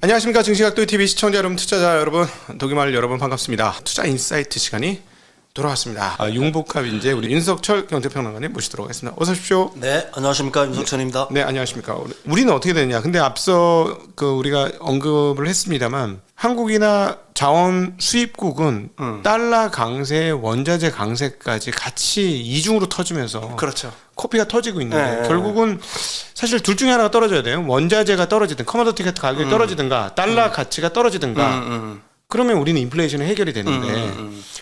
안녕하십니까. 증시각도TV 시청자 여러분, 투자자 여러분, 독일말 여러분 반갑습니다. 투자 인사이트 시간이 돌아왔습니다. 융복합 인재 우리 윤석철 경제평론가님 모시도록 하겠습니다. 어서 오십시오. 네, 안녕하십니까. 윤석철입니다. 네, 안녕하십니까. 우리는 어떻게 되냐. 근데 앞서 우리가 언급을 했습니다만 한국이나 자원 수입국은 달러 강세, 원자재 강세까지 같이 이중으로 터지면서 그렇죠. 코피가 터지고 있는데 네. 결국은 사실 둘 중에 하나가 떨어져야 돼요. 원자재가 떨어지든 커머더티 가격이 떨어지든가 달러 가치가 떨어지든가 그러면 우리는 인플레이션이 해결이 되는데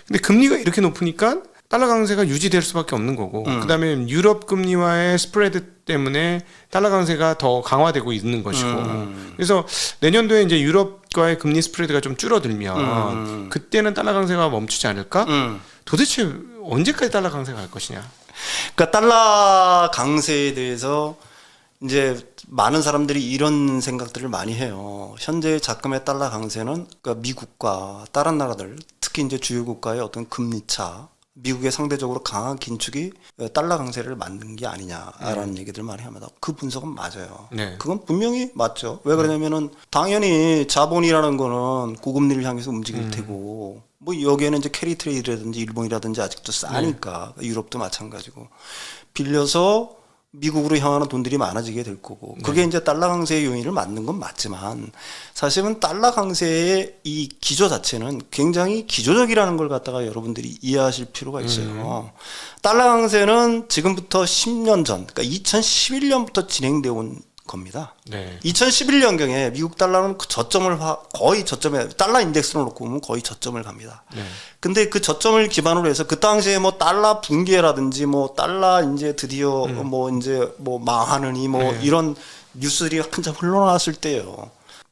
근데 금리가 이렇게 높으니까 달러 강세가 유지될 수밖에 없는 거고 그다음에 유럽 금리와의 스프레드 때문에 달러 강세가 더 강화되고 있는 것이고 그래서 내년도에 이제 유럽과의 금리 스프레드가 좀 줄어들면 그때는 달러 강세가 멈추지 않을까? 도대체 언제까지 달러 강세가 갈 것이냐? 그러니까 달러 강세에 대해서 이제 많은 사람들이 이런 생각들을 많이 해요. 현재 자금의 달러 강세는 그러니까 미국과 다른 나라들, 특히 이제 주요 국가의 어떤 금리 차, 미국의 상대적으로 강한 긴축이 달러 강세를 만든 게 아니냐라는 얘기들 많이 합니다. 그 분석은 맞아요. 네. 그건 분명히 맞죠. 왜 그러냐면은 당연히 자본이라는 거는 고금리를 향해서 움직일 테고 뭐 여기에는 이제 캐리 트레이드라든지 일본이라든지 아직도 싸니까 유럽도 마찬가지고 빌려서 미국으로 향하는 돈들이 많아지게 될 거고 그게 이제 달러 강세의 요인을 맞는 건 맞지만 사실은 달러 강세의 이 기조 자체는 굉장히 기조적이라는 걸 갖다가 여러분들이 이해하실 필요가 있어요. 달러 강세는 지금부터 10년 전, 그러니까 2011년부터 진행되어 온 겁니다. 네. 2011년경에 미국 달러는 그 저점을 거의 저점에 달러 인덱스로 놓고 보면 거의 저점을 갑니다. 네. 근데 그 저점을 기반으로 해서 그 당시에 뭐 달러 붕괴라든지 뭐 달러 이제 드디어 뭐 이제 뭐 망하느니 뭐 이런 뉴스들이 한참 흘러나왔을 때예요.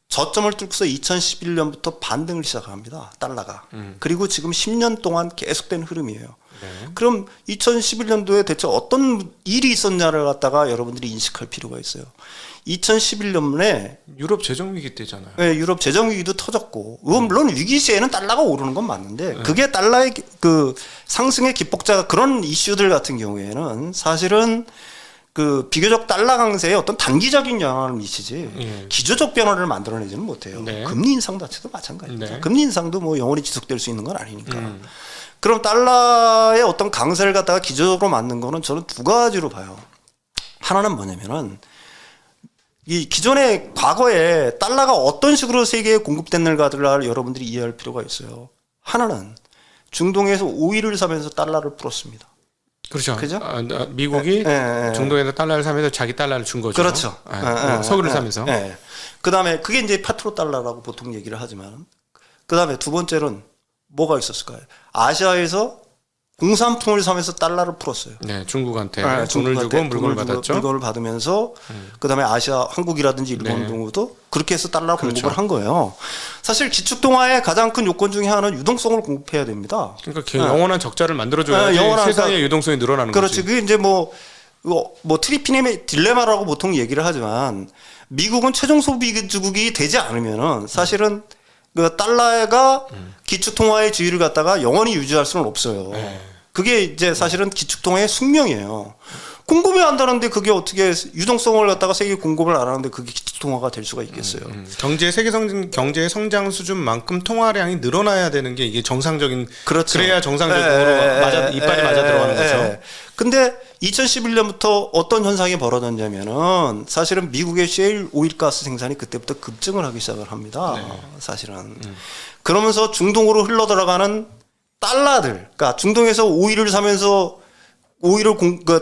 저점을 뚫고서 2011년부터 반등을 시작합니다. 달러가. 그리고 지금 10년 동안 계속된 흐름이에요. 네. 그럼 2011년도에 대체 어떤 일이 있었냐를 갖다가 여러분들이 인식할 필요가 있어요. 2011년에 유럽 재정 위기 때잖아요. 네, 유럽 재정 위기도 터졌고, 물론 위기 시에는 달러가 오르는 건 맞는데, 그게 달러의 그 상승의 기폭자가 그런 이슈들 같은 경우에는 사실은 그 비교적 달러 강세에 어떤 단기적인 영향을 미치지 기조적 변화를 만들어내지는 못해요. 네. 금리 인상 자체도 마찬가지입니다. 네. 금리 인상도 뭐 영원히 지속될 수 있는 건 아니니까. 그럼 달러의 어떤 강세를 갖다가 기조적으로 만든 거는 저는 두 가지로 봐요. 하나는 뭐냐면은 이 기존의 과거에 달러가 어떤 식으로 세계에 공급됐는가를 여러분들이 이해할 필요가 있어요. 하나는 중동에서 오일을 사면서 달러를 풀었습니다. 그렇죠. 그죠? 미국이 중동에서 달러를 사면서 자기 달러를 준 거죠. 그렇죠. 석유를 사면서. 그다음에 그게 이제 파트로 달러라고 보통 얘기를 하지만 그다음에 두 번째는 뭐가 있었을까요? 아시아에서 공산품을 사면서 달러를 풀었어요. 네, 중국한테 돈을 주고 물건을 받았죠. 물건을 받으면서 그다음에 아시아, 한국이라든지 일본 경우도 그렇게 해서 달러 공급을 한 거예요. 사실 기축통화의 가장 큰 요건 중에 하나는 유동성을 공급해야 됩니다. 그러니까 영원한 적자를 만들어줘야지 세상의 유동성이 늘어나는 그렇지. 거지. 그게 이제 뭐 트리피넴의 딜레마라고 보통 얘기를 하지만 미국은 최종 소비주국이 되지 않으면은 사실은 그 달러가 기축통화의 지위를 갖다가 영원히 유지할 수는 없어요. 그게 이제 사실은 기축통화의 숙명이에요. 공급이 안 되는데 그게 어떻게 유동성을 갖다가 세계 공급을 안 하는데 그게 기축통화가 될 수가 있겠어요. 경제 성장 수준만큼 통화량이 늘어나야 되는 게 이게 정상적인. 그렇죠. 그래야 정상적으로 이빨이 맞아 들어가는 거죠. 근데 2011년부터 어떤 현상이 벌어졌냐면은 사실은 미국의 셰일 오일가스 생산이 그때부터 급증을 하기 시작을 합니다. 사실은. 그러면서 중동으로 흘러 들어가는 달러들, 그러니까 중동에서 오일을 사면서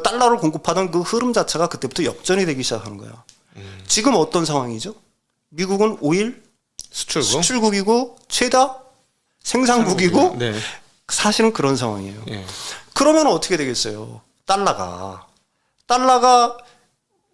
달러를 공급하던 그 흐름 자체가 그때부터 역전이 되기 시작하는 거예요. 지금 어떤 상황이죠? 미국은 오일 수출국이고 최다 생산국이고 사실은 그런 상황이에요. 그러면 어떻게 되겠어요? 달러가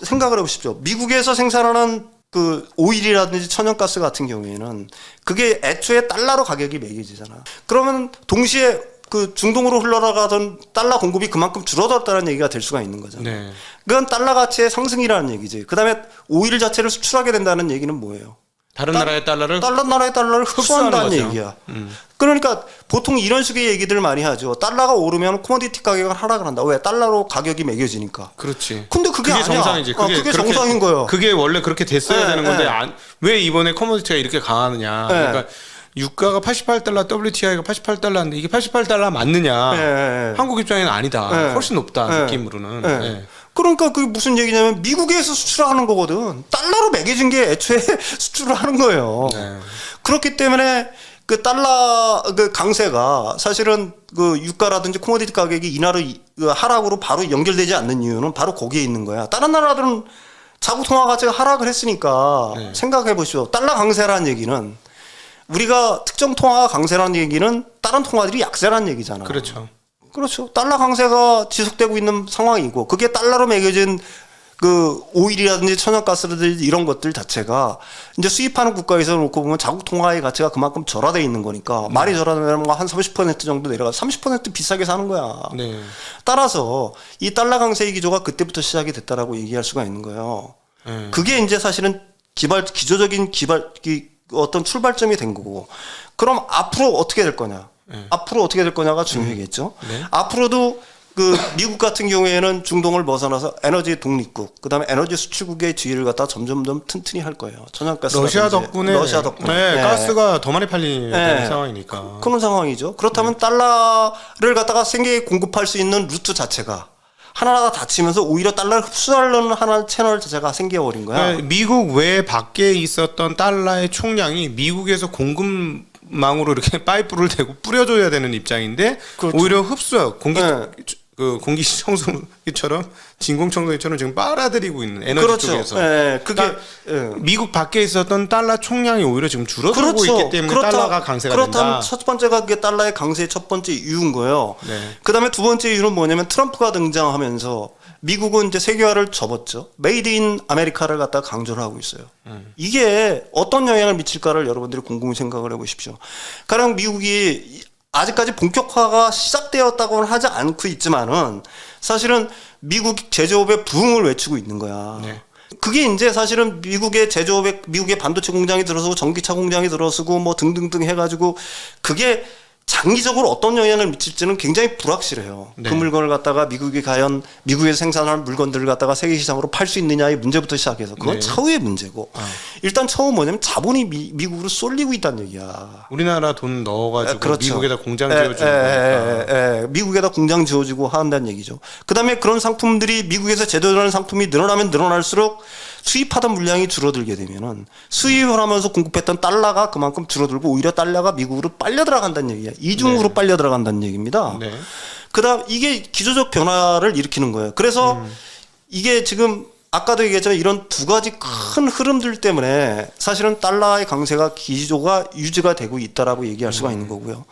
생각을 해보십시오. 미국에서 생산하는 그 오일이라든지 천연가스 같은 경우에는 그게 애초에 달러로 가격이 매겨지잖아. 그러면 동시에 그 중동으로 흘러나가던 달러 공급이 그만큼 줄어들었다는 얘기가 될 수가 있는 거잖아요. 그건 달러 가치의 상승이라는 얘기지. 그다음에 오일 자체를 수출하게 된다는 얘기는 뭐예요? 다른 나라의 달러를 흡수한다는 얘기야. 그러니까 보통 이런 식의 얘기들을 많이 하죠. 달러가 오르면 코모디티 가격은 하락을 한다. 왜? 달러로 가격이 매겨지니까. 그렇지. 근데 그게 아니야. 정상이지. 그게 정상인 거예요. 그게 원래 그렇게 됐어야 되는 건데 왜 이번에 커머디티가 이렇게 강하느냐. 네. 그러니까 유가가 88달러, WTI가 88달러인데 이게 88달러 맞느냐. 네. 한국 입장에는 아니다. 네. 훨씬 높다. 네. 느낌으로는. 네. 네. 그러니까 그게 무슨 얘기냐면 미국에서 수출하는 거거든. 달러로 매겨진 게 애초에 수출을 하는 거예요. 네. 그렇기 때문에 그 달러 그 강세가 사실은 그 유가라든지 코모디티 가격이 인하로 그 하락으로 바로 연결되지 않는 이유는 바로 거기에 있는 거야. 다른 나라들은 자국 통화 가치가 하락을 했으니까 네. 생각해 보시오. 달러 강세라는 얘기는 우리가 특정 통화가 강세라는 얘기는 다른 통화들이 약세라는 얘기잖아. 그렇죠. 그렇죠. 달러 강세가 지속되고 있는 상황이고 그게 달러로 매겨진 그 오일이라든지 천연가스라든지 이런 것들 자체가 이제 수입하는 국가에서 놓고 보면 자국 통화의 가치가 그만큼 절하돼 있는 거니까 말이 절하되면 한 30% 정도 내려가 30% 비싸게 사는 거야. 네. 따라서 이 달러 강세의 기조가 그때부터 시작이 됐다라고 얘기할 수가 있는 거예요. 그게 이제 사실은 기조적인 어떤 출발점이 된 거고 그럼 앞으로 어떻게 될 거냐? 앞으로 어떻게 될 거냐가 중요하겠죠. 네. 앞으로도 그 미국 같은 경우에는 중동을 벗어나서 에너지 독립국, 그다음에 에너지 수출국의 지위를 갖다 점점 튼튼히 할 거예요. 천연가스 러시아 덕분에 네, 가스가 더 많이 팔리는 네. 상황이니까. 그런 상황이죠. 그렇다면 달러를 갖다가 생계에 공급할 수 있는 루트 자체가 하나가 닫히면서 오히려 달러를 흡수하려는 하나의 채널 자체가 생겨버린 거야. 네, 미국 외 밖에 있었던 달러의 총량이 미국에서 공급망으로 이렇게 파이프를 대고 뿌려줘야 되는 입장인데 그렇죠. 오히려 흡수요. 네. 그 공기 청소기처럼 진공청소기처럼 지금 빨아들이고 있는 에너지 그렇죠. 쪽에서. 그게 그러니까 미국 밖에 있었던 달러 총량이 오히려 지금 줄어들고 그렇죠. 있기 때문에 달러가 강세가 그렇다면 된다. 첫 번째가 그게 달러의 강세의 첫 번째 이유인 거예요. 네. 그다음에 두 번째 이유는 뭐냐면 트럼프가 등장하면서 미국은 이제 세계화를 접었죠. 메이드 인 아메리카를 갖다가 강조를 하고 있어요. 이게 어떤 영향을 미칠까를 여러분들이 곰곰이 생각을 해보십시오. 가령 미국이 아직까지 본격화가 시작되었다고는 하지 않고 있지만은 사실은 미국 제조업의 부흥을 외치고 있는 거야. 네. 그게 이제 사실은 미국의 제조업에 미국의 반도체 공장이 들어서고 전기차 공장이 들어서고 뭐 등등등 해가지고 그게 장기적으로 어떤 영향을 미칠지는 굉장히 불확실해요. 네. 그 물건을 갖다가 미국이 과연 미국에서 생산한 물건들을 갖다가 세계 시장으로 팔 수 있느냐의 문제부터 시작해서 그건 네. 차후의 문제고 일단 처음 뭐냐면 자본이 미국으로 쏠리고 있다는 얘기야. 우리나라 돈 넣어가지고 그렇죠. 미국에다 공장 지어주는 거니까. 미국에다 공장 지어주고 한다는 얘기죠. 그다음에 그런 상품들이 미국에서 제조되는 상품이 늘어나면 늘어날수록 수입하던 물량이 줄어들게 되면은 수입을 하면서 공급했던 달러가 그만큼 줄어들고 오히려 달러가 미국으로 빨려 들어간다는 얘기야. 이중으로 네. 빨려 들어간다는 얘기입니다. 네. 그다음 이게 기조적 변화를 일으키는 거예요. 그래서 이게 지금 아까도 얘기했지만 이런 두 가지 큰 흐름들 때문에 사실은 달러의 강세가 기조가 유지가 되고 있다라고 얘기할 수가 있는 거고요.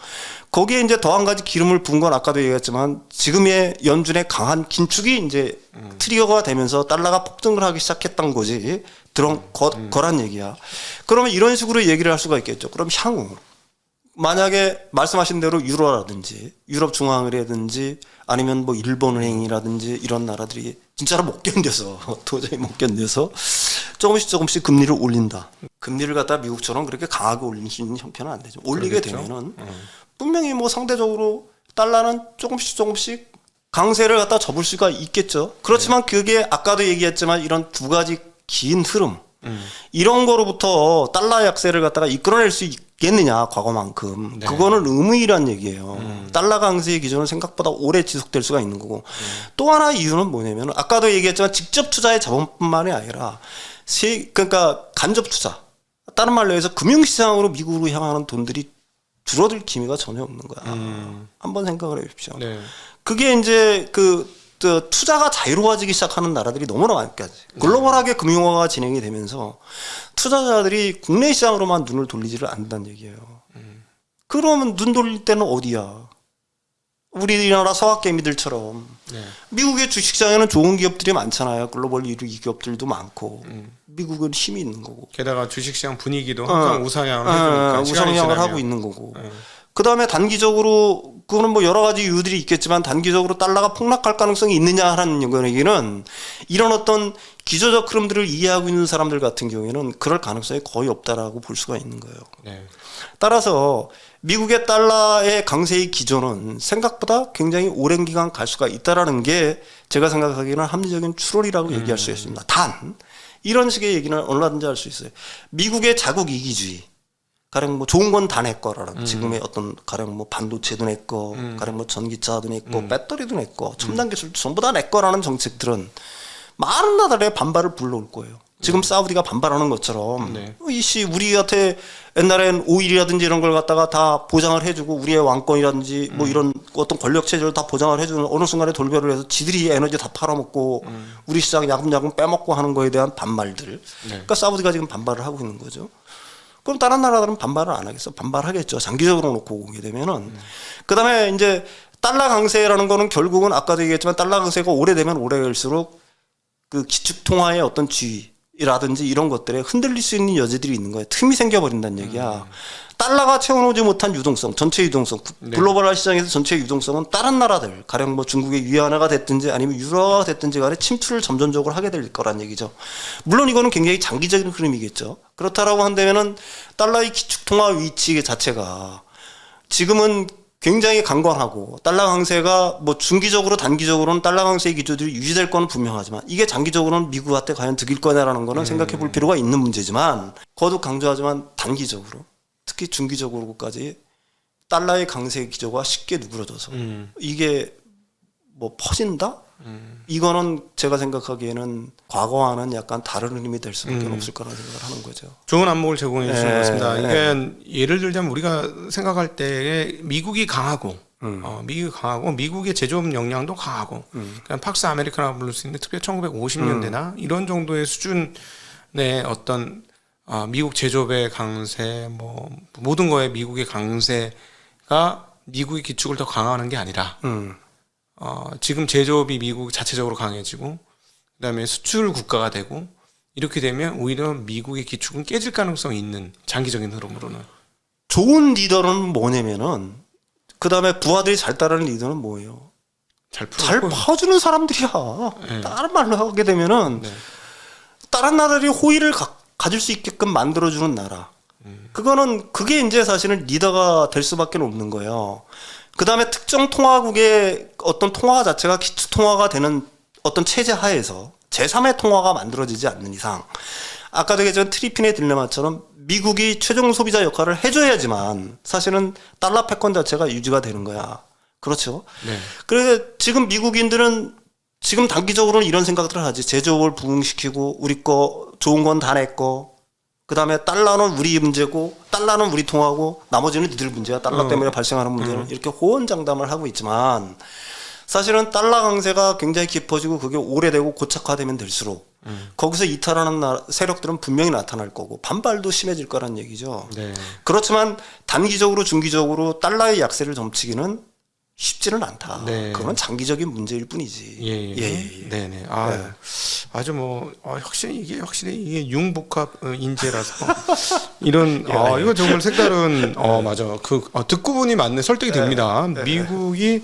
거기에 이제 더 한 가지 기름을 부은 건 아까도 얘기했지만 지금의 연준의 강한 긴축이 이제 트리거가 되면서 달러가 폭등을 하기 시작했던 거지. 거란 얘기야. 그러면 이런 식으로 얘기를 할 수가 있겠죠. 그럼 향후 만약에 말씀하신 대로 유로라든지 유럽 중앙은행이라든지 아니면 뭐 일본은행이라든지 이런 나라들이 진짜로 못 견뎌서 도저히 못 견뎌서 조금씩 금리를 올린다. 금리를 갖다 미국처럼 그렇게 강하게 올릴 수 있는 형편은 안 되죠. 올리게 그러겠죠. 되면은 분명히 뭐 상대적으로 달러는 조금씩 강세를 갖다 접을 수가 있겠죠. 그렇지만 그게 아까도 얘기했지만 이런 두 가지 긴 흐름 이런 거로부터 달러 약세를 갖다가 이끌어낼 수 있겠느냐 과거만큼. 네. 그거는 의무이란 얘기예요. 달러 강세의 기조는 생각보다 오래 지속될 수가 있는 거고 또 하나 이유는 뭐냐면 아까도 얘기했지만 직접 투자의 자본뿐만이 아니라 그러니까 간접 투자 다른 말로 해서 금융시장으로 미국으로 향하는 돈들이 줄어들 기미가 전혀 없는 거야. 한번 생각을 해보십시오. 네. 그게 이제 투자가 자유로워지기 시작하는 나라들이 너무나 많까지 글로벌하게 금융화가 진행이 되면서 투자자들이 국내 시장으로만 눈을 돌리지를 않는다는 얘기예요. 그러면 눈 돌릴 때는 어디야? 우리나라 서학개미들처럼 네. 미국의 주식시장에는 좋은 기업들이 많잖아요. 글로벌 1위 기업들도 많고 미국은 힘이 있는 거고 게다가 주식시장 분위기도 항상 우상향을 해주니까 우상향을 하고 있는 거고 그 다음에 단기적으로 그거는 뭐 여러 가지 이유들이 있겠지만 단기적으로 달러가 폭락할 가능성이 있느냐 하는 얘기는 이런 어떤 기조적 흐름들을 이해하고 있는 사람들 같은 경우에는 그럴 가능성이 거의 없다라고 볼 수가 있는 거예요. 네. 따라서 미국의 달러의 강세의 기조는 생각보다 굉장히 오랜 기간 갈 수가 있다라는 게 제가 생각하기에는 합리적인 추론이라고 얘기할 수 있습니다. 단 이런 식의 얘기는 얼마든지 할 수 있어요. 미국의 자국 이기주의. 가령 뭐 좋은 건 다 내 거라는 지금의 어떤 가령 뭐 반도체도 내 거, 가령 뭐 전기차도 내 거, 배터리도 내 거, 첨단 기술도 전부 다 내 거라는 정책들은 많은 나라의 반발을 불러올 거예요. 지금 사우디가 반발하는 것처럼 이씨 우리한테 옛날엔 오일이라든지 이런 걸 갖다가 다 보장을 해주고 우리의 왕권이라든지 뭐 이런 어떤 권력 체제를 다 보장을 해주는 어느 순간에 돌변을 해서 지들이 에너지 다 팔아먹고 우리 시장 야금야금 빼먹고 하는 거에 대한 반발들. 그러니까 사우디가 지금 반발을 하고 있는 거죠. 그럼 다른 나라들은 반발을 안 하겠어? 반발하겠죠. 장기적으로 놓고 보게 되면은. 그 다음에 이제 달러 강세라는 거는 결국은 아까도 얘기했지만 달러 강세가 오래되면 오래갈수록 그 기축통화의 어떤 주의라든지 이런 것들에 흔들릴 수 있는 여지들이 있는 거예요. 틈이 생겨버린다는 얘기야. 달러가 채워놓지 못한 유동성, 전체 유동성, 글로벌 시장에서 전체 유동성은 다른 나라들, 가령 뭐 중국의 위안화가 됐든지 아니면 유로화가 됐든지 간에 침투를 점진적으로 하게 될 거란 얘기죠. 물론 이거는 굉장히 장기적인 흐름이겠죠. 그렇다라고 한다면은 달러의 기축통화 위치 자체가 지금은 굉장히 강건하고 달러 강세가 뭐 중기적으로 단기적으로는 달러 강세의 기조들이 유지될 거는 분명하지만 이게 장기적으로는 미국한테 과연 득일 거냐라는 거는 생각해 볼 필요가 있는 문제지만 거듭 강조하지만 단기적으로 특히 중기적으로까지 달러의 강세 기조가 쉽게 누그러져서 이게 뭐 퍼진다? 이거는 제가 생각하기에는 과거와는 약간 다른 의미 될 수밖에 없을 거라는 생각을 하는 거죠. 좋은 안목을 제공해 주신 것 같습니다. 이게 예를 들자면 우리가 생각할 때 미국이 강하고 미국이 강하고 미국의 제조업 역량도 강하고 그냥 팍스 아메리카노 부를 수 있는데 특히 1950년대나 이런 정도의 수준의 어떤 미국 제조업의 강세, 뭐 모든 거에 미국의 강세가 미국의 기축을 더 강화하는 게 아니라 지금 제조업이 미국 자체적으로 강해지고 그다음에 수출 국가가 되고 이렇게 되면 오히려 미국의 기축은 깨질 가능성이 있는 장기적인 흐름으로는 좋은 리더는 뭐냐면은 그다음에 부하들이 잘 따르는 리더는 뭐예요? 잘 퍼주는 사람들이야. 네. 다른 말로 하게 되면은 다른 나라들이 호의를 가질 수 있게끔 만들어주는 나라. 그게 이제 사실은 리더가 될 수밖에 없는 거예요. 그 다음에 특정 통화국의 어떤 통화 자체가 기축 통화가 되는 어떤 체제 하에서 제3의 통화가 만들어지지 않는 이상 아까도 얘기했지만 트리핀의 딜레마처럼 미국이 최종 소비자 역할을 해줘야지만 사실은 달러 패권 자체가 유지가 되는 거야. 그렇죠. 네. 그래서 지금 미국인들은 지금 단기적으로는 이런 생각들을 하지. 제조업을 부흥시키고 우리 거 좋은 건 다 내 거. 그 다음에 달러는 우리 문제고 달러는 우리 통하고 나머지는 니들 문제야. 달러 때문에 발생하는 문제는 이렇게 호언장담을 하고 있지만 사실은 달러 강세가 굉장히 깊어지고 그게 오래되고 고착화되면 될수록 거기서 이탈하는 세력들은 분명히 나타날 거고 반발도 심해질 거란 얘기죠. 네. 그렇지만 단기적으로 중기적으로 달러의 약세를 점치기는 쉽지는 않다. 네. 그건 장기적인 문제일 뿐이지. 예. 네네. 아주 뭐 확실히 이게 융복합 인재라서 이런 이거 정말 색다른 맞아. 듣고 보니 맞네. 설득이 됩니다. 미국이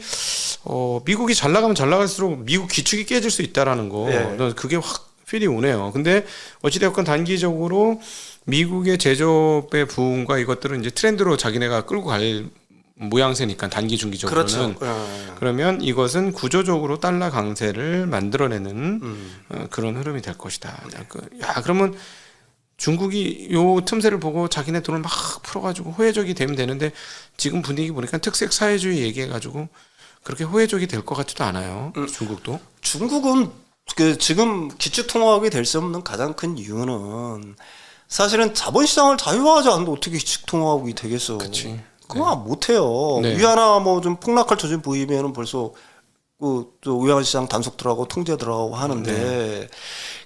잘 나가면 잘 나갈수록 미국 기축이 깨질 수 있다라는 거. 그게 확 필이 오네요. 근데 어찌되었건 단기적으로 미국의 제조업의 부흥과 이것들은 이제 트렌드로 자기네가 끌고 갈 모양새니까 단기 중기적으로는 그렇죠. 그러면 이것은 구조적으로 달러 강세를 만들어내는 그런 흐름이 될 것이다. 그러면 중국이 요 틈새를 보고 자기네 돈을 막 풀어가지고 호혜적이 되면 되는데 지금 분위기 보니까 특색 사회주의 얘기해가지고 그렇게 호혜적이 될 것 같지도 않아요. 중국도. 중국은 지금 기축통화국이 될 수 없는 가장 큰 이유는 사실은 자본시장을 자유화하지 않는데 어떻게 기축통화국이 되겠어. 그치. 그거 못해요. 위안화 뭐 좀 폭락할 조짐 보이면은 벌써 또 위안시장 단속 들어가고 통제 들어가고 하는데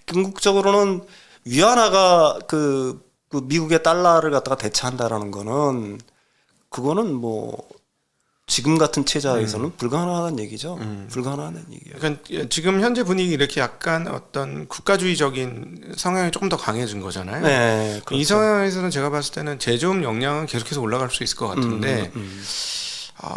궁극적으로는 위안화가 그 미국의 달러를 갖다가 대체한다라는 거는 그거는 뭐 지금 같은 체제에서는 불가능한 얘기죠. 불가능한 얘기예요. 그러니까 지금 현재 분위기 이렇게 약간 어떤 국가주의적인 성향이 조금 더 강해진 거잖아요. 네, 그렇죠. 이 상황에서는 제가 봤을 때는 제조업 역량은 계속해서 올라갈 수 있을 것 같은데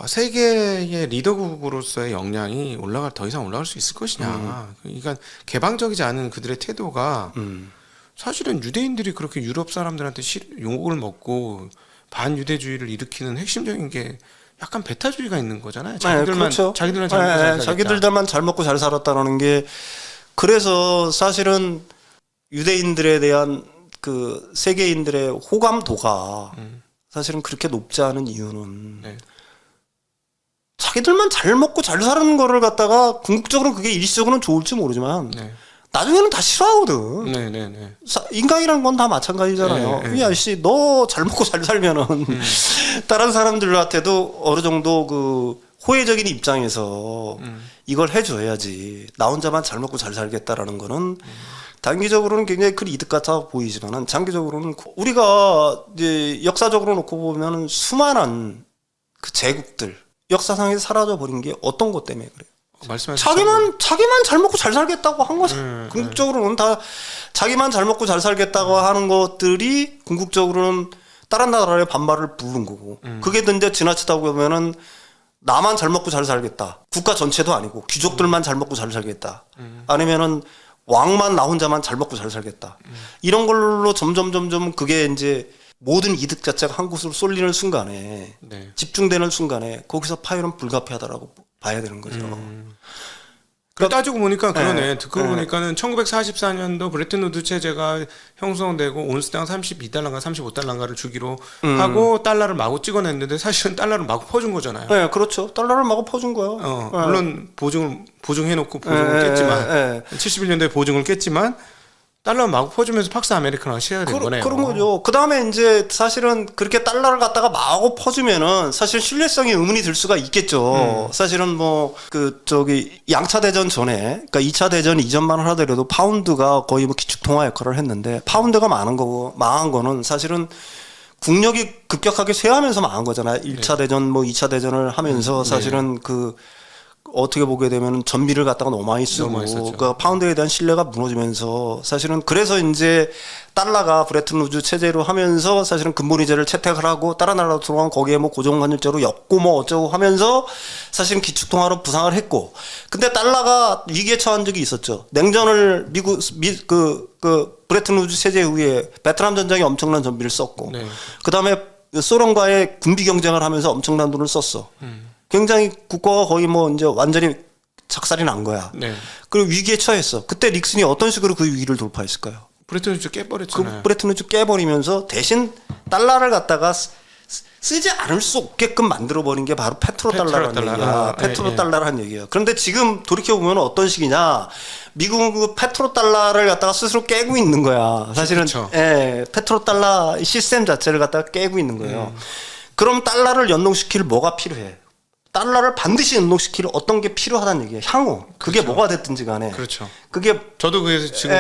세계의 리더국으로서의 역량이 더 이상 올라갈 수 있을 것이냐. 그러니까 개방적이지 않은 그들의 태도가 사실은 유대인들이 그렇게 유럽 사람들한테 욕을 먹고 반유대주의를 일으키는 핵심적인 게 약간 베타주의가 있는 거잖아요. 자기들만 잘 먹고 잘 살았다라는 게 그래서 사실은 유대인들에 대한 그 세계인들의 호감도가 사실은 그렇게 높지 않은 이유는 네. 자기들만 잘 먹고 잘 사는 거를 갖다가 궁극적으로 그게 일시적으로는 좋을지 모르지만 네. 나중에는 다 싫어하거든. 네, 네, 네. 인간이란 건 다 마찬가지잖아요. 네, 네. 이 아저씨 너 잘 먹고 잘 살면은 다른 사람들한테도 어느 정도 그 호혜적인 입장에서 이걸 해줘야지. 나 혼자만 잘 먹고 잘 살겠다라는 거는 단기적으로는 굉장히 큰 이득 같아 보이지만은 장기적으로는 우리가 이제 역사적으로 놓고 보면은 수많은 그 제국들 역사상에서 사라져 버린 게 어떤 것 때문에 그래요? 자기만 잘 먹고 잘 살겠다고 한 거죠. 궁극적으로는 다 자기만 잘 먹고 잘 살겠다고 하는 것들이 궁극적으로는 다른 나라의 반발을 부른 거고. 그게 이제 지나치다 보면은 나만 잘 먹고 잘 살겠다. 국가 전체도 아니고 귀족들만 잘 먹고 잘 살겠다. 아니면은 왕만 나 혼자만 잘 먹고 잘 살겠다. 이런 걸로 점점 그게 이제 모든 이득 자체가 한 곳으로 쏠리는 순간에 네. 집중되는 순간에 거기서 파열은 불가피하다라고 봐야 되는 거죠. 따지고 보니까 그러네. 네. 듣고 보니까는 1944년도 브레튼 우드 체제가 형성되고 온스당 32달러인가 35달러인가를 주기로 하고 달러를 마구 찍어냈는데 사실은 달러를 마구 퍼준 거잖아요. 네, 그렇죠. 달러를 마구 퍼준 거예요. 물론 보증해놓고 보증을 깼지만 71년도에 보증을 깼지만 달러 마구 퍼주면서 팍스 아메리카노가 시작이 된 거네요. 그런 거죠. 그 다음에 이제 사실은 그렇게 달러를 갖다가 마구 퍼주면은 사실 신뢰성이 의문이 들 수가 있겠죠. 사실은 뭐 양차 대전 전에, 그러니까 2차 대전 이전만 하더라도 파운드가 거의 뭐 기축통화 역할을 했는데 파운드가 망한 거는 사실은 국력이 급격하게 쇠하면서 망한 거잖아요. 1차 대전 뭐 2차 대전을 하면서 사실은 어떻게 보게 되면 전비를 갖다가 너무 많이 쓰고 그 파운드에 대한 신뢰가 무너지면서 사실은 그래서 이제 달러가 브레튼 우드 체제로 하면서 사실은 근본이자를 채택을 하고 다른 나라로 들어간 거기에 뭐 고정관율제로 엮고 뭐 어쩌고 하면서 사실은 기축통화로 부상을 했고 근데 달러가 위기에 처한 적이 있었죠. 냉전을 브레튼 우드 체제 후에 베트남 전쟁에 엄청난 전비를 썼고 그 다음에 소련과의 군비 경쟁을 하면서 엄청난 돈을 썼어. 굉장히 국가가 거의 뭐 이제 완전히 작살이 난 거야. 네. 그리고 위기에 처했어. 그때 닉슨이 어떤 식으로 그 위기를 돌파했을까요? 브레튼 우드 깨버렸잖아요. 그 브레튼 우드 깨버리면서 대신 달러를 갖다가 쓰지 않을 수 없게끔 만들어버린 게 바로 페트로달러라는 얘기야. 페트로달러라는 얘기야. 그런데 지금 돌이켜보면 어떤 식이냐. 미국은 그 페트로달러를 갖다가 스스로 깨고 있는 거야. 사실은 페트로달러 시스템 자체를 갖다가 깨고 있는 거예요. 그럼 달러를 연동시킬 뭐가 필요해? 달러를 반드시 연동시킬 어떤 게 필요하다는 얘기예요. 향후. 그게 뭐가 됐든지 간에. 그렇죠. 그게 저도 그래서 지금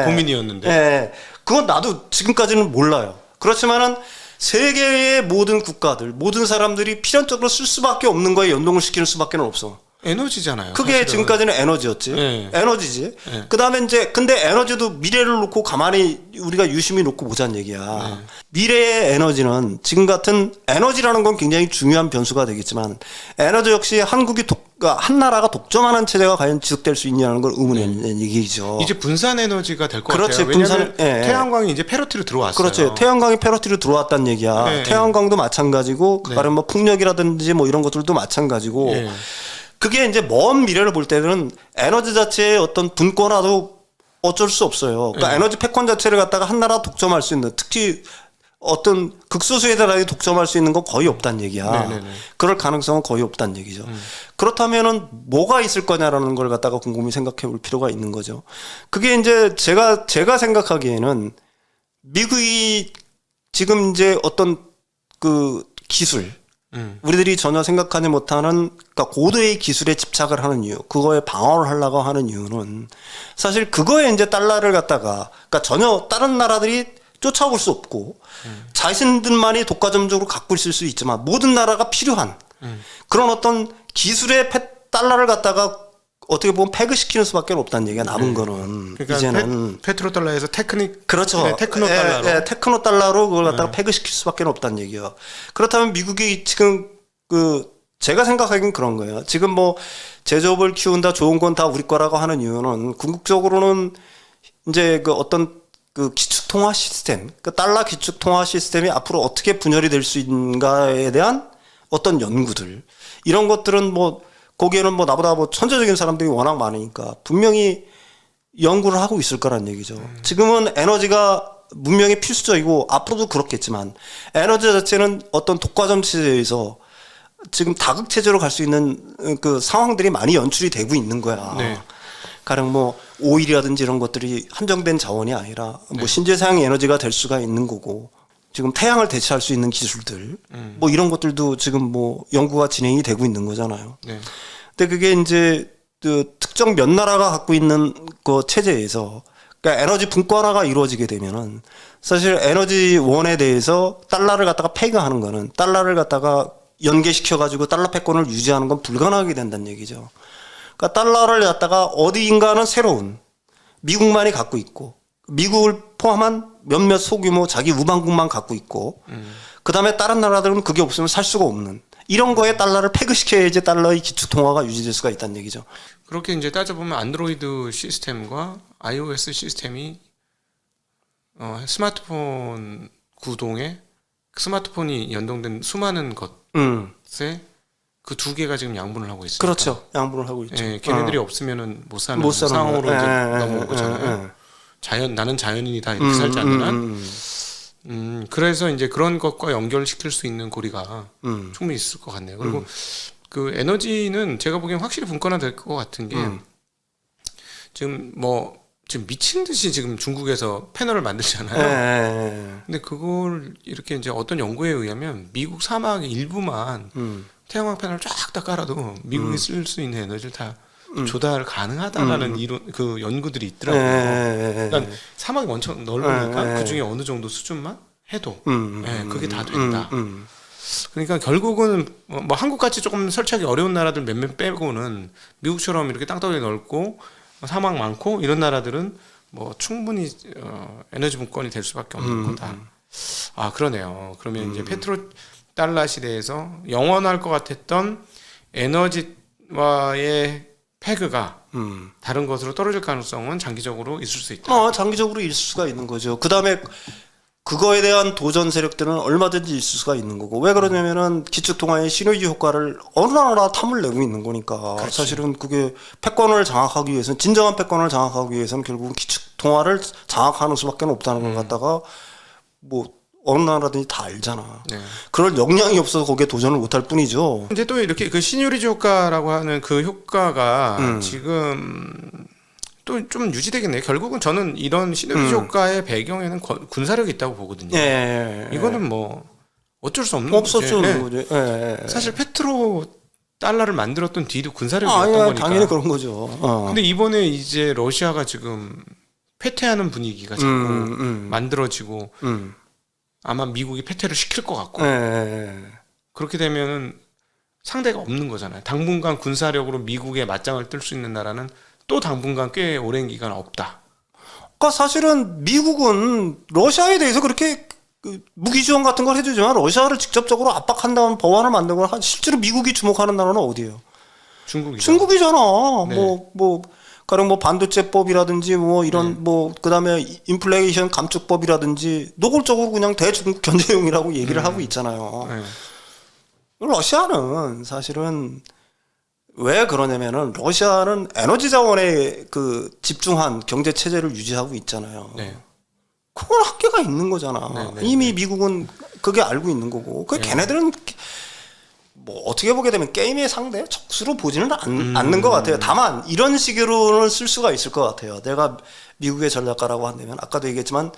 고민이었는데. 그건 나도 지금까지는 몰라요. 그렇지만은 세계의 모든 국가들, 모든 사람들이 필연적으로 쓸 수밖에 없는 거에 연동을 시키는 수밖에 없어. 에너지잖아요. 그게 사실은. 지금까지는 에너지였지. 에너지지. 그다음에 이제 근데 에너지도 미래를 놓고 가만히 우리가 유심히 놓고 보자는 얘기야. 미래의 에너지는 지금 같은 에너지라는 건 굉장히 중요한 변수가 되겠지만 에너지 역시 한 나라가 독점하는 체제가 과연 지속될 수 있냐는 건 의문의 얘기죠. 이제 분산 에너지가 될 것 그렇지, 같아요. 왜냐하면 태양광이 이제 페로티로 들어왔어요. 그렇죠. 태양광이 페로티로 들어왔다는 얘기야. 태양광도 마찬가지고 다른 뭐 풍력이라든지 뭐 이런 것들도 마찬가지고 그게 이제 먼 미래를 볼 때는 에너지 자체의 어떤 분권화도 어쩔 수 없어요. 그러니까 에너지 패권 자체를 갖다가 한 나라 독점할 수 있는 특히 어떤 극소수에 대해 독점할 수 있는 건 거의 없다는 얘기야. 그럴 가능성은 거의 없다는 얘기죠. 그렇다면은 뭐가 있을 거냐라는 걸 갖다가 곰곰이 생각해 볼 필요가 있는 거죠. 그게 이제 제가 생각하기에는 미국이 지금 이제 어떤 그 기술 우리들이 전혀 생각하지 못하는 그러니까 고도의 기술에 집착을 하는 이유, 그거에 방어를 하려고 하는 이유는 사실 그거에 이제 달러를 갖다가 그러니까 전혀 다른 나라들이 쫓아올 수 없고 자신들만이 독과점적으로 갖고 있을 수 있지만 모든 나라가 필요한 그런 어떤 기술의 달러를 갖다가 어떻게 보면 패그시키는 수밖에 없다는 얘기가 남은 거는 그러니까 이제는 페트로달러에서 그렇죠. 테크노 달러로 테크노 달러로 그걸 갖다가 패그시킬 수밖에 없다는 얘기예요. 그렇다면 미국이 지금 제가 생각하기엔 그런 거예요. 지금 뭐 제조업을 키운다 좋은 건 다 우리 거라고 하는 이유는 궁극적으로는 이제 그 어떤 그 기축통화 시스템, 그 달러 기축통화 시스템이 앞으로 어떻게 분열이 될 수 있는가에 대한 어떤 연구들 이런 것들은 뭐 거기에는 뭐 나보다 뭐 천재적인 사람들이 워낙 많으니까 분명히 연구를 하고 있을 거란 얘기죠. 지금은 에너지가 문명의 필수적이고 앞으로도 그렇겠지만 에너지 자체는 어떤 독과점 체제에서 지금 다극 체제로 갈 수 있는 그 상황들이 많이 연출이 되고 있는 거야. 네. 가령 뭐 오일이라든지 이런 것들이 한정된 자원이 아니라 뭐 신재사용 에너지가 될 수가 있는 거고 지금 태양을 대체할 수 있는 기술들 뭐 이런 것들도 지금 뭐 연구가 진행이 되고 있는 거잖아요. 네. 근데 그게 이제 그 특정 몇 나라가 갖고 있는 그 체제에서 그러니까 에너지 분권화가 이루어지게 되면은 사실 에너지 원에 대해서 달러를 갖다가 페이그하는 거는 달러를 갖다가 연계시켜 가지고 달러 패권을 유지하는 건 불가능하게 된다는 얘기죠. 그러니까 달러를 갖다가 어디인가는 새로운 미국만이 갖고 있고 미국을 포함한 몇몇 소규모 자기 우방국만 갖고 있고 그다음에 다른 나라들은 그게 없으면 살 수가 없는 이런 거에 달러를 패그시켜야지 달러의 기축 통화가 유지될 수가 있다는 얘기죠. 그렇게 이제 따져보면 안드로이드 시스템과 iOS 시스템이 스마트폰 구동에 스마트폰이 연동된 수많은 것에 그 두 개가 지금 양분을 하고 있습니다. 그렇죠. 양분을 하고 있죠. 예, 걔네들이 없으면은 못 사는 상황으로 이제 넘어온 거잖아요. 나는 자연인이다 이렇게 살지 않는 한. 그래서 이제 그런 것과 연결시킬 수 있는 고리가 충분히 있을 것 같네요. 그리고 그 에너지는 제가 보기엔 확실히 분권화 될 것 같은 게 지금 미친 듯이 지금 중국에서 패널을 만들잖아요. 근데 그걸 이렇게 이제 어떤 연구에 의하면 미국 사막 일부만 태양광 패널 쫙 다 깔아도 미국이 쓸 수 있는 에너지를 다 조달 가능하다라는 이론 그 연구들이 있더라고요. 그러니까 사막이 엄청 넓으니까 그 중에 어느 정도 수준만 해도 그게 다 된다. 그러니까 결국은 뭐 한국같이 조금 설치하기 어려운 나라들 몇몇 빼고는 미국처럼 이렇게 땅덩이 넓고 사막 많고 이런 나라들은 뭐 충분히 에너지 분권이 될 수밖에 없는 거다. 아 그러네요. 그러면 이제 페트로 달러 시대에서 영원할 것 같았던 에너지와의 패그가 다른 것으로 떨어질 가능성은 장기적으로 있을 수 있다. 장기적으로 있을 수가 있는 거죠. 그 다음에 그거에 대한 도전 세력들은 얼마든지 있을 수가 있는 거고 왜 그러냐면은 기축통화의 시너지 효과를 어느 나라 탐을 내고 있는 거니까 그렇지. 사실은 그게 패권을 장악하기 위해서는 진정한 패권을 장악하기 위해서는 결국은 기축통화를 장악하는 수밖에 없다는 걸 갖다가 뭐 어느 나라든지 다 알잖아. 네. 그럴 역량이 없어서 거기에 도전을 못할 뿐이죠. 근데 또 이렇게 그 시뉴리즈 효과라고 하는 그 효과가 지금 또 좀 유지되겠네요. 결국은 저는 이런 시너지 효과의 배경에는 군사력이 있다고 보거든요. 이거는 뭐 어쩔 수 없는 없었죠. 거죠. 사실 페트로 달러를 만들었던 뒤도 군사력이었던 거니까. 당연히 그런 거죠. 근데 이번에 이제 러시아가 지금 패퇴하는 분위기가 자꾸 만들어지고 아마 미국이 패퇴를 시킬 것 같고 그렇게 되면은 상대가 없는 거잖아요. 당분간 군사력으로 미국에 맞짱을 뜰 수 있는 나라는 또 당분간 꽤 오랜 기간 없다. 그러니까 사실은 미국은 러시아에 대해서 그렇게 무기 지원 같은 걸 해주지만 러시아를 직접적으로 압박한다는 법안을 만들고 실제로 미국이 주목하는 나라는 어디예요? 중국이잖아. 네. 가령 뭐 반도체법이라든지 뭐 이런 뭐 그다음에 인플레이션 감축법이라든지 노골적으로 그냥 대중국 견제용이라고 얘기를 하고 있잖아요. 러시아는 사실은 왜 그러냐면은 러시아는 에너지 자원에 그 집중한 경제 체제를 유지하고 있잖아요. 그건 한계가 있는 거잖아. 이미 미국은 그게 알고 있는 거고. 그 걔네들은 뭐 어떻게 보게 되면 게임의 상대 적수로 보지는 않는 것 같아요. 다만 이런 식으로는 쓸 수가 있을 것 같아요. 내가 미국의 전략가라고 한다면 아까도 얘기했지만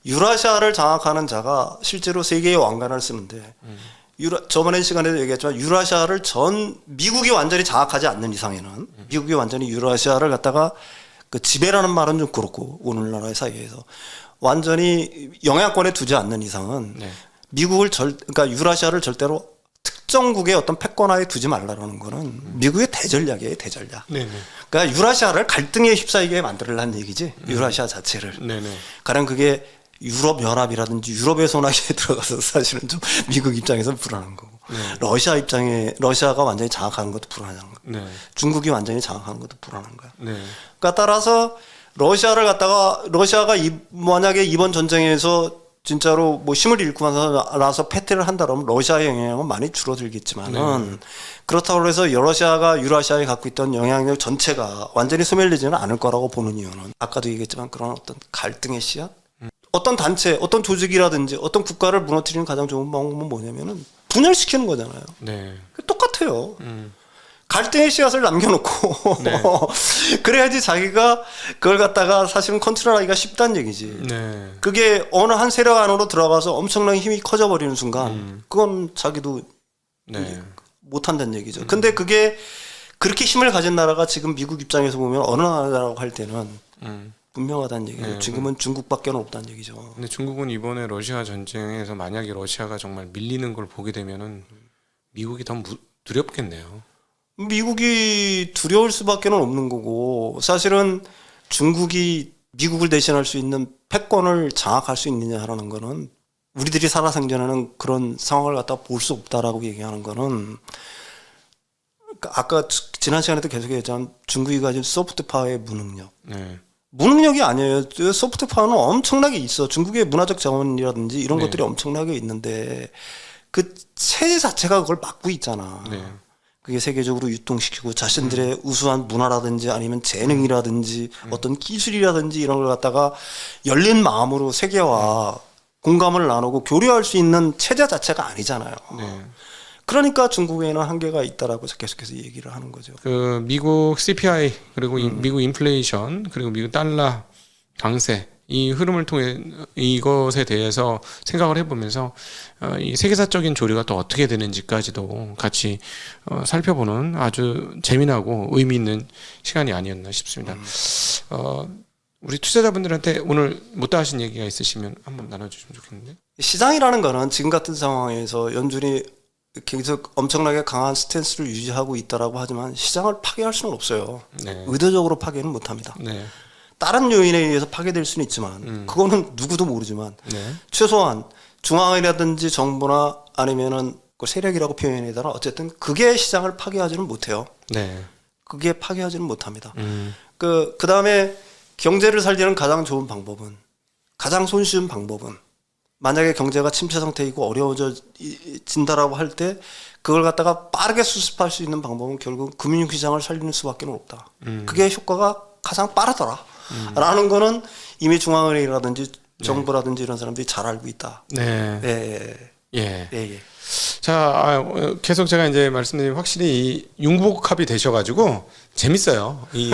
유라시아를 장악하는 자가 실제로 세계의 왕관을 쓰는데 저번에 시간에도 얘기했지만 유라시아를 미국이 완전히 장악하지 않는 이상에는 미국이 완전히 유라시아를 갖다가 그 지배라는 말은 좀 그렇고 오늘날의 사이에서 완전히 영향권에 두지 않는 이상은 그러니까 유라시아를 절대로 특정국의 어떤 패권하에 두지 말라라는 거는 미국의 대전략이에요, 대전략. 그러니까 유라시아를 갈등에 휩싸이게 만들려는 얘기지, 유라시아 자체를. 가령 그게 유럽 연합이라든지 유럽의 손아귀에 들어가서 사실은 좀 미국 입장에서는 불안한 거고. 러시아가 완전히 장악하는 것도 불안한 거고. 중국이 완전히 장악하는 것도 불안한 거야. 그러니까 따라서 러시아가 만약에 이번 전쟁에서 진짜로 뭐 힘을 잃고 나서 패퇴를 한다면 러시아의 영향력은 많이 줄어들겠지만은 그렇다고 해서 러시아가 유라시아에 갖고 있던 영향력 전체가 완전히 소멸되지는 않을 거라고 보는 이유는 아까도 얘기했지만 그런 어떤 갈등의 씨앗, 어떤 단체, 어떤 조직이라든지 어떤 국가를 무너뜨리는 가장 좋은 방법은 뭐냐면은 분열시키는 거잖아요. 네. 똑같아요. 갈등의 씨앗을 남겨놓고 네. 그래야지 자기가 그걸 갖다가 사실은 컨트롤하기가 쉽다는 얘기지. 네. 그게 어느 한 세력 안으로 들어가서 엄청나게 힘이 커져버리는 순간 그건 자기도 네. 못한다는 얘기죠. 근데 그게 그렇게 힘을 가진 나라가 지금 미국 입장에서 보면 어느 나라라고 할 때는 분명하다는 얘기죠. 네. 지금은 중국밖에 없다는 얘기죠. 근데 중국은 이번에 러시아 전쟁에서 만약에 러시아가 정말 밀리는 걸 보게 되면은 미국이 더 두렵겠네요. 미국이 두려울 수밖에 없는 거고 사실은 중국이 미국을 대신할 수 있는 패권을 장악할 수 있느냐라는 거는 우리들이 살아 생전에는 그런 상황을 갖다 볼 수 없다라고 얘기하는 거는 아까 지난 시간에도 계속 얘기했지만 중국이 가진 소프트 파워의 무능력. 네. 무능력이 아니에요. 소프트 파워는 엄청나게 있어. 중국의 문화적 자원이라든지 이런 네. 것들이 엄청나게 있는데 그 체제 자체가 그걸 막고 있잖아. 네. 그게 세계적으로 유통시키고 자신들의 우수한 문화라든지 아니면 재능이라든지 어떤 기술이라든지 이런 걸 갖다가 열린 마음으로 세계와 공감을 나누고 교류할 수 있는 체제 자체가 아니잖아요. 네. 그러니까 중국에는 한계가 있다라고 계속해서 얘기를 하는 거죠. 그 미국 CPI 그리고 미국 인플레이션 그리고 미국 달러 강세 이 흐름을 통해 이것에 대해서 생각을 해보면서 이 세계사적인 조류가 또 어떻게 되는지까지도 같이 살펴보는 아주 재미나고 의미 있는 시간이 아니었나 싶습니다. 우리 투자자분들한테 오늘 못다 하신 얘기가 있으시면 한번 나눠주시면 좋겠는데. 시장이라는 거는 지금 같은 상황에서 연준이 계속 엄청나게 강한 스탠스를 유지하고 있다라고 하지만 시장을 파괴할 수는 없어요. 네. 의도적으로 파괴는 못합니다. 네. 다른 요인에 의해서 파괴될 수는 있지만 그거는 누구도 모르지만 네. 최소한 중앙이라든지 정부나 아니면은 그 세력이라고 표현에 따라 어쨌든 그게 시장을 파괴하지는 못해요. 네. 그게 파괴하지는 못합니다. 그다음에 경제를 살리는 가장 좋은 방법은 가장 손쉬운 방법은 만약에 경제가 침체 상태이고 어려워진다라고 할 때 그걸 갖다가 빠르게 수습할 수 있는 방법은 결국 금융시장을 살리는 수밖에 없다. 그게 효과가 가장 빠르더라. 라는 거는 이미 중앙은행이라든지 정부라든지 이런 사람들이 잘 알고 있다. 네. 예. 예. 예. 예. 자, 계속 제가 이제 말씀드린 확실히 이 융복합이 되셔가지고 재밌어요. 이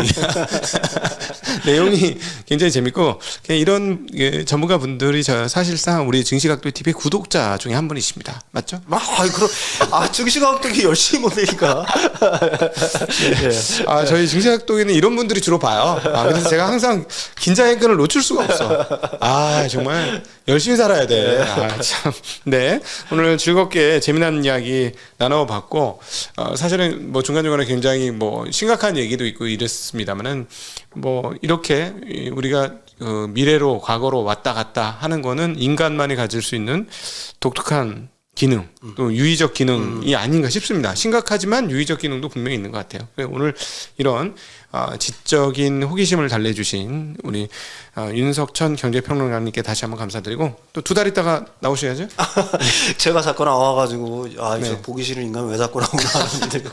내용이 굉장히 재밌고 이런 전문가 분들이 사실상 우리 증시각도 TV 구독자 중에 한 분이십니다. 맞죠? 증시과학도 열심히 보내니까. 아, 저희 증시각도에는 이런 분들이 주로 봐요. 그래서 제가 항상 긴장의 놓칠 수가 없어. 아, 정말 열심히 살아야 돼. 아, 참. 네. 오늘 즐겁게 재미난 이야기 나눠봤고, 사실은 뭐 중간중간에 굉장히 뭐 심각한 얘기도 있고 이랬습니다만은 뭐 이렇게 우리가 미래로 과거로 왔다 갔다 하는 거는 인간만이 가질 수 있는 독특한 기능 또 유의적 기능이 아닌가 싶습니다. 심각하지만 유의적 기능도 분명히 있는 것 같아요. 오늘 이런 지적인 호기심을 달래주신 우리 윤석천 경제평론가님께 다시 한번 감사드리고 또 2달 있다가 나오셔야죠. 제가 자꾸 나와가지고 네. 보기 싫은 인간 왜 자꾸 나오나 하는데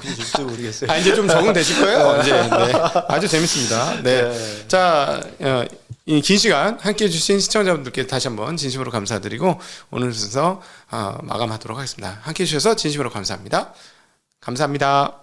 모르겠어요. 이제 좀 적응되실 거예요. 이제 네. 아주 재밌습니다. 네. 네. 자, 이 긴 시간 함께 해주신 시청자분들께 다시 한번 진심으로 감사드리고 오늘 순서 마감하도록 하겠습니다. 함께 해주셔서 진심으로 감사합니다. 감사합니다.